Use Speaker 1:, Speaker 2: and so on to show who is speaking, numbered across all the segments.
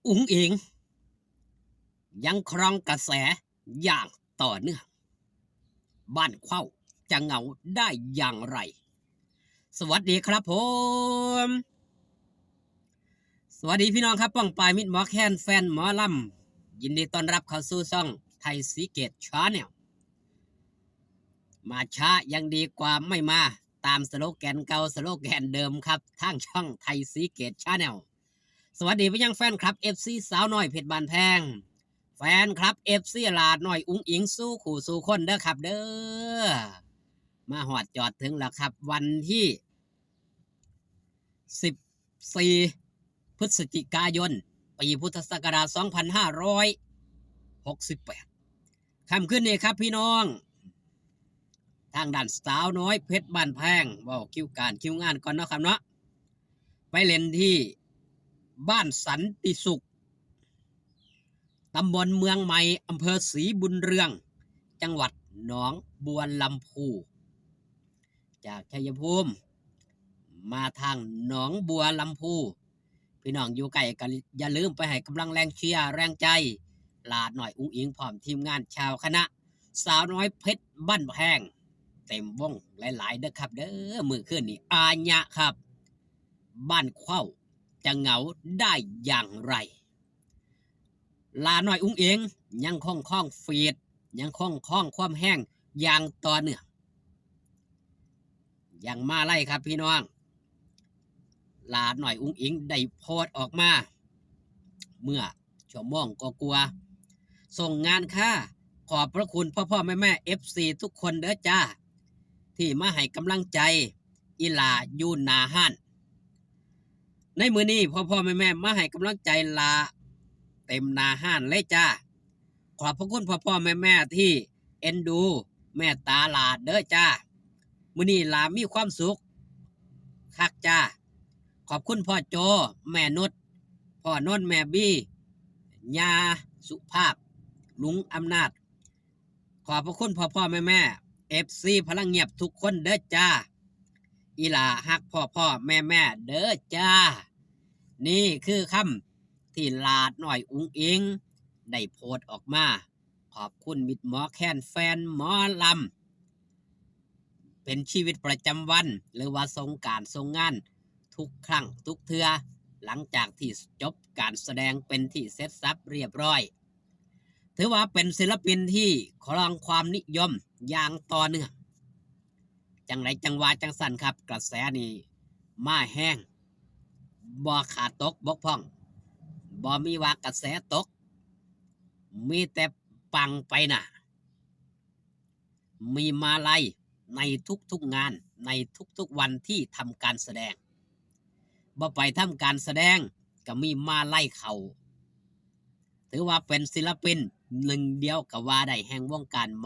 Speaker 1: อุ๋งอิงยังครองกระแสอย่างต่อเนื่องบ้านเข้าจะเหงาได้อย่างไรสวัสดีครับผมสวัสดีพี่น้องครับป้องปายมิตรหมอแคนแฟนหมอลำยินดีต้อนรับเข้าสู่ช่องไทยสีเกตชาแนลมาช้ายังดีกว่าไม่มาตามสโลแกนเก่าสโลแกนเดิมครับทางช่องไทยสีเกตชาแนลสวัสดีไปยังแฟนคลับเอฟซีสาวน้อยเพชรบานแพงแฟนครับเอฟซีลาดหน่อยอุ้งอิงสู้ขู่สู้คนเด้อครับเด้อมาหอดจอดถึงแล้วครับวันที่14พฤศจิกายนปีพุทธศักราช2568ค่ำขึ้นนี่ครับพี่น้องทางด้านสาวน้อยเพชรบ้านแพงบอกคิวการคิวงานก่อนเนาะครับเนาะไปเล่นที่บ้านสันติสุขตำบลเมืองใหม่อำเภอศรีบุญเรืองจังหวัดหนองบัวลำพูจากชัยภูมิมาทางหนองบัวลำพูพี่น้องอยู่ใกล้กันอย่าลืมไปให้กำลังแรงเชียร์แรงใจลาดหน่อยอุ้งอิงพร้อมทีมงานชาวคณะสาวน้อยเพชรบ้านแพงเต็มวงหลายๆเด้อครับเด้อมือขึ้นนี่อาญะครับบ้านเข้าจะเหงาได้อย่างไรลาหน่อยอุ้งเองยังคล่องฟีดยังคล่องความแห้งอย่างต่อเนื่องยังมาไล่ครับพี่น้องลาหน่อยอุ้งอิงได้โพสต์ออกมาเมื่อชั่วโมงก็กลัวส่งงานค่าขอบพระคุณพ่อแม่เอฟซีทุกคนเด้อจ้าที่มาให้กำลังใจอีลายูนาฮันในมือนี้พ่อแม่มาให้กำลังใจลาเต็มนาห้านเลยจ้าขอบพระคุณพ่อแม่ที่เอ็นดูแม่ตาลาเด้อจ้ามื้อนี้ลามีความสุขคักจ้าขอบคุณพ่อโจแม่นุชพ่อนนท์แม่บี้ยาสุภาพลุงอำนาจขอบพระคุณพ่อแม่เอฟซีพลังเงียบทุกคนเด้อจ้าอีหลาฮักพ่อแม่เด้อจ้านี่คือคำที่ลาดหน่อยอุ้งอิงได้โพสต์ออกมาขอบคุณมิตรหมอแคนแฟนหมอลำเป็นชีวิตประจำวันหรือว่าทรงการทรงงานทุกครั้งทุกเทือหลังจากที่จบการแสดงเป็นที่เสร็จสับเรียบร้อยถือว่าเป็นศิลปินที่ครองความนิยมอย่างต่อเนื่องจังไรจังหวะจังสันครับกระแสนี้มาแห้งบ่ขาดตกบกพร่องบ่มีว่ากระแสตกมีแต่ปังไปหนามีมาลัยในทุกงานในทุกวันที่ทำการแสดงบ่ไปทำการแสดงก็มีมาไล่เขาถือว่าเป็นศิลปินหนึ่งเดียวกับว่าได้แห่งวงการหม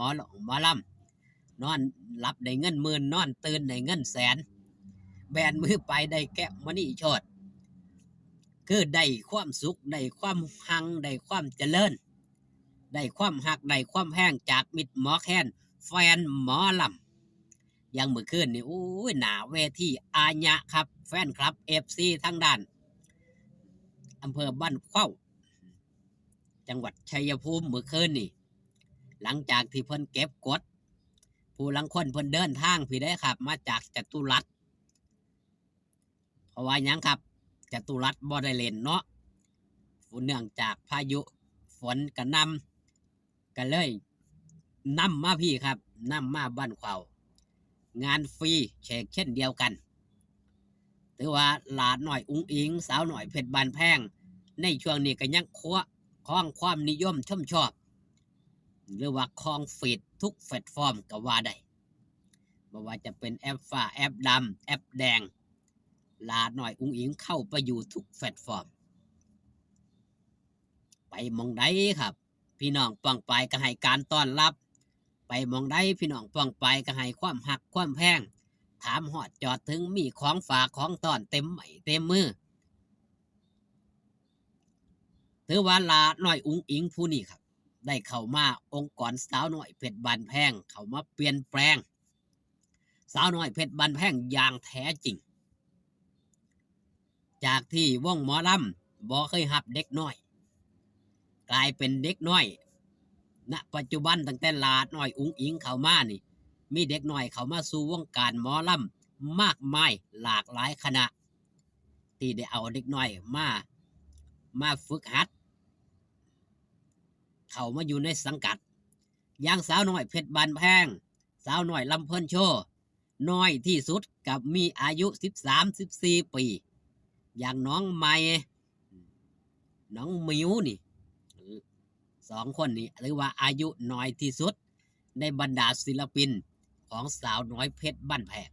Speaker 1: อลำนอนหลับได้เงินหมื่นนอนตื่นได้เงินแสนแบนมือไปได้แก้มมณีโชดคือได้ความสุขได้ความหังได้ความเจริญได้ความหักได้ความแห้งจากมิตรหมอแคนแฟนหมอลำยังเมื่อคืนนี่โอ้ยหนาเวทีอาญะครับแฟนคลับเอฟซีทั้งด้านอำเภอบ้านเข้าจังหวัดชัยภูมิเมื่อคืนนี่หลังจากที่เพิ่นเก็บกดผู้ลังคนเพิ่นเดินทางพี่ได้ครับมาจากจตุรัสเพราะว่ายังครับจตุรัสบ่ได้เล่นเนาะเนื่องจากพายุฝนกระนำกันเลยนำมาพี่ครับนำมาบ้านเข้างานฟรีเช่นเดียวกันถือว่าหลานหน่อยอุ้งอิงสาวหน่อยเพชรบานแพงในช่วงนี้ก็ยังคล้องความนิยมชมชอบหรือว่าคลองฟีดทุกแพลตฟอร์มก็ว่าได้ไม่ว่าจะเป็นแอปฟ้าแอปดำแอปแดงลาหน่อยอุ้งอิงเข้าไปอยู่ทุกแพลตฟอร์มไปมองได้ครับพี่น้องป้องไปก็ให้การต้อนรับไปมองได้พี่น้องป้องไปก็ให้ความหักความแพงถามหอดจอดถึงมีของฝากของต้อนเต็มไหมเต็มมือถือว่าลาหน่อยอุ้งอิงผู้นี้ครับได้เข้ามาองค์กรสาวน้อยเพชรบานแพงเข้ามาเปลี่ยนแปลงสาวน้อยเพชรบานแพงอย่างแท้จริงจากที่วงหมอลำบ่เคยหับเด็กน้อย กลายเป็นเด็กน้อยณปัจจุบันตั้งแต่หลาน้อยอุ้งอิงเข้ามานี่มีเด็กน้อยเข้ามาสู่วงการหมอลำมากมายหลากหลายคณะที่ได้เอาเด็กน้อยมาฝึกหัดเข้ามาอยู่ในสังกัดอย่างสาวน้อยเพชรบานแพงสาวน้อยลำเพิ่นโชว์น้อยที่สุดกับมีอายุ13-14 ปีอย่างน้องใหม่น้องมิวนี่2 คนนี้หรือว่าอายุน้อยที่สุดในบรรดาศิลปินของสาวน้อยเพชรบ้านแพง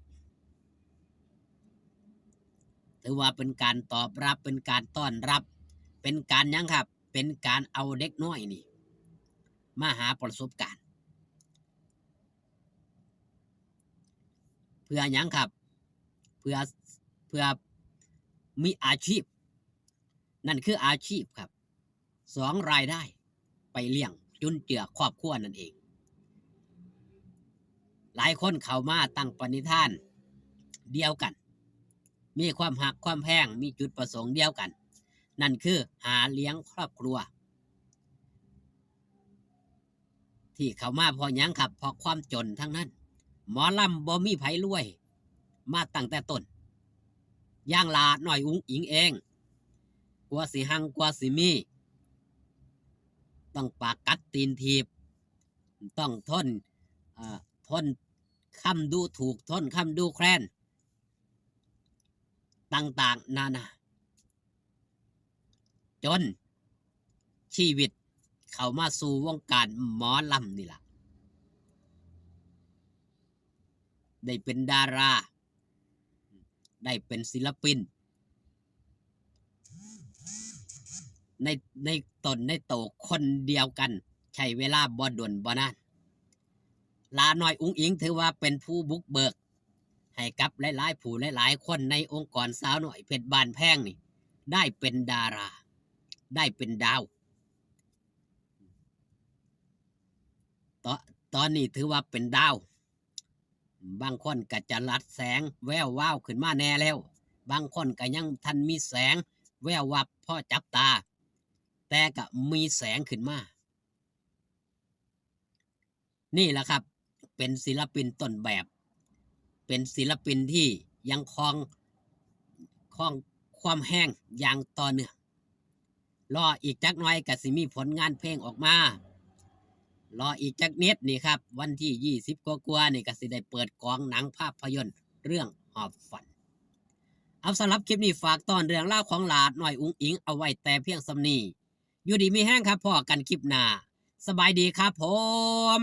Speaker 1: ถือว่าเป็นการตอบรับเป็นการต้อนรับเป็นการยังครับเป็นการเอาเด็กน้อยนี่มาหาประสบการณ์เพื่อยังครับเพื่อมีอาชีพนั่นคืออาชีพครับ2 รายได้ไปเลี้ยงจุนเจือครอบครัวนั่นเองหลายคนเข้ามาตั้งปณิธานเดียวกันมีความหักความแพงมีจุดประสงค์เดียวกันนั่นคือหาเลี้ยงครอบครัวที่เข้ามาเพราะยังครับเพราะความจนทั้งนั้นหมอลำบ่มีไผรวยมาตั้งแต่ต้นย่างลาหน่อยอุ้งอิงเองกลัวสิหังกลัวสิมีต้องปากกัดตีนทีบต้องทนคำดูถูกทนคำดูแคลนต่างๆนานาจนชีวิตเข้ามาสู่วงการหมอลำนี่ล่ะได้เป็นดาราได้เป็นศิลปินในตนในโตคนเดียวกันใช้เวลาบ่ด่วนบ่นานลาน้อยอุ้งอิงถือว่าเป็นผู้บุกเบิกให้กับหลายๆผู้หลายๆคนในองค์กรสาวน้อยเพชรบ้านแพงนี่ได้เป็นดาราได้เป็นดาวตอนนี้ถือว่าเป็นดาวบางคนก็จะลัดแสงแวววาวขึ้นมาแน่แล้วบางคนก็ยังทันมีแสงแวววับพอจับตาแต่ก็มีแสงขึ้นมานี่แหละครับเป็นศิลปินต้นแบบเป็นศิลปินที่ยังครองความแห้งอย่างต่อเนื่องรออีกจักหน่อยก็สิมีผลงานเพลงออกมารออีกจักนิดนี่ครับวันที่20กว่านี่ก็สิได้เปิดกองหนังภาพยนตร์เรื่องหอบฝันเอาสำหรับคลิปนี้ฝากตอนเรื่องเล่าของหลาดหน่อยอุ้งอิงเอาไว้แต่เพียงสำนีอยู่ดีมีแห้งครับพ่อกันคลิปหน้าสบายดีครับผม